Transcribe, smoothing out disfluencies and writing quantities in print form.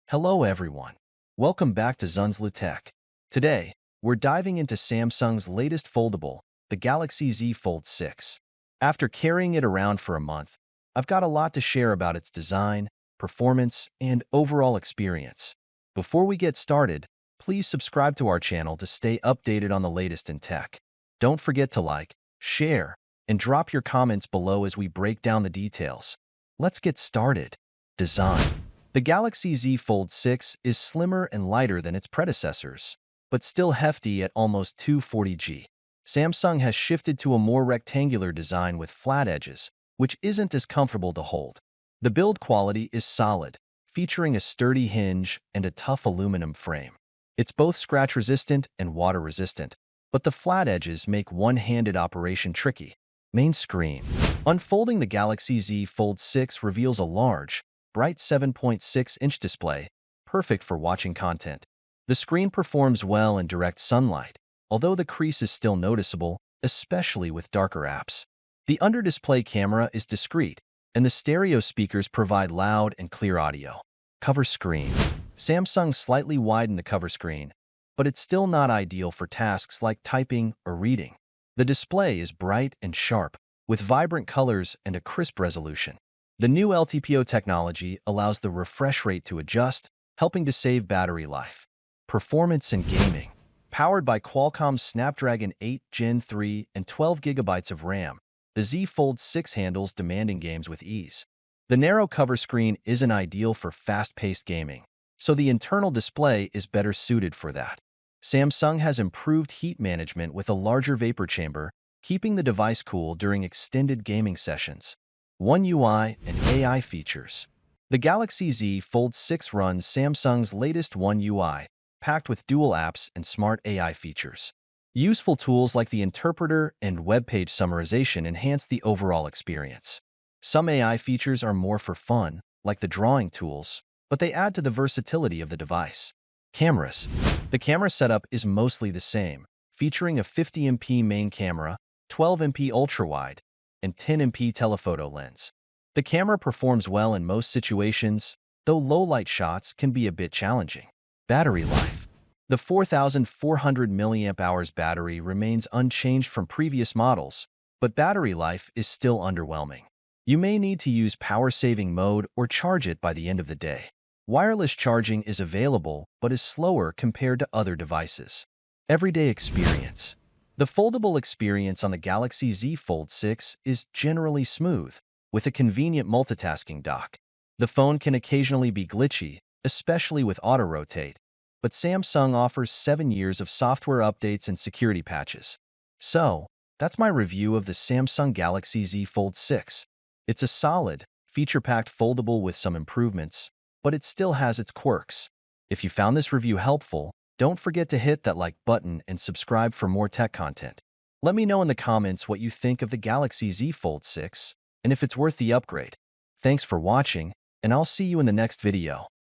Hello everyone. Welcome back to ZanzluuTech. Today, we're diving into Samsung's latest foldable, the Galaxy Z Fold 6. After carrying it around for a month, I've got a lot to share about its design, performance, and overall experience. Before we get started, please subscribe to our channel to stay updated on the latest in tech. Don't forget to like, share, and drop your comments below as we break down the details. Let's get started. Design. The Galaxy Z Fold 6 is slimmer and lighter than its predecessors, but still hefty at almost 240g. Samsung has shifted to a more rectangular design with flat edges, which isn't as comfortable to hold. The build quality is solid, featuring a sturdy hinge and a tough aluminum frame. It's both scratch-resistant and water-resistant, but the flat edges make one-handed operation tricky. Main screen. Unfolding the Galaxy Z Fold 6 reveals a large, bright 7.6-inch display, perfect for watching content. The screen performs well in direct sunlight, although the crease is still noticeable, especially with darker apps. The under-display camera is discreet, and the stereo speakers provide loud and clear audio. Cover screen. Samsung slightly widened the cover screen, but it's still not ideal for tasks like typing or reading. The display is bright and sharp, with vibrant colors and a crisp resolution. The new LTPO technology allows the refresh rate to adjust, helping to save battery life. Performance and gaming. Powered by Qualcomm's Snapdragon 8 Gen 3 and 12 GB of RAM, the Z Fold 6 handles demanding games with ease. The narrow cover screen isn't ideal for fast-paced gaming, so the internal display is better suited for that. Samsung has improved heat management with a larger vapor chamber, keeping the device cool during extended gaming sessions. One UI and AI features. The Galaxy Z Fold 6 runs Samsung's latest One UI, packed with dual apps and smart AI features. Useful tools like the interpreter and web page summarization enhance the overall experience. Some AI features are more for fun, like the drawing tools, but they add to the versatility of the device. Cameras. The camera setup is mostly the same, featuring a 50MP main camera, 12MP ultrawide, and 10MP telephoto lens. The camera performs well in most situations, though low-light shots can be a bit challenging. Battery life. The 4,400 mAh battery remains unchanged from previous models, but battery life is still underwhelming. You may need to use power-saving mode or charge it by the end of the day. Wireless charging is available, but is slower compared to other devices. Everyday experience. The foldable experience on the Galaxy Z Fold 6 is generally smooth, with a convenient multitasking dock. The phone can occasionally be glitchy, especially with auto-rotate, but Samsung offers 7 years of software updates and security patches. So, that's my review of the Samsung Galaxy Z Fold 6. It's a solid, feature-packed foldable with some improvements, but it still has its quirks. If you found this review helpful, don't forget to hit that like button and subscribe for more tech content. Let me know in the comments what you think of the Galaxy Z Fold 6 and if it's worth the upgrade. Thanks for watching, and I'll see you in the next video.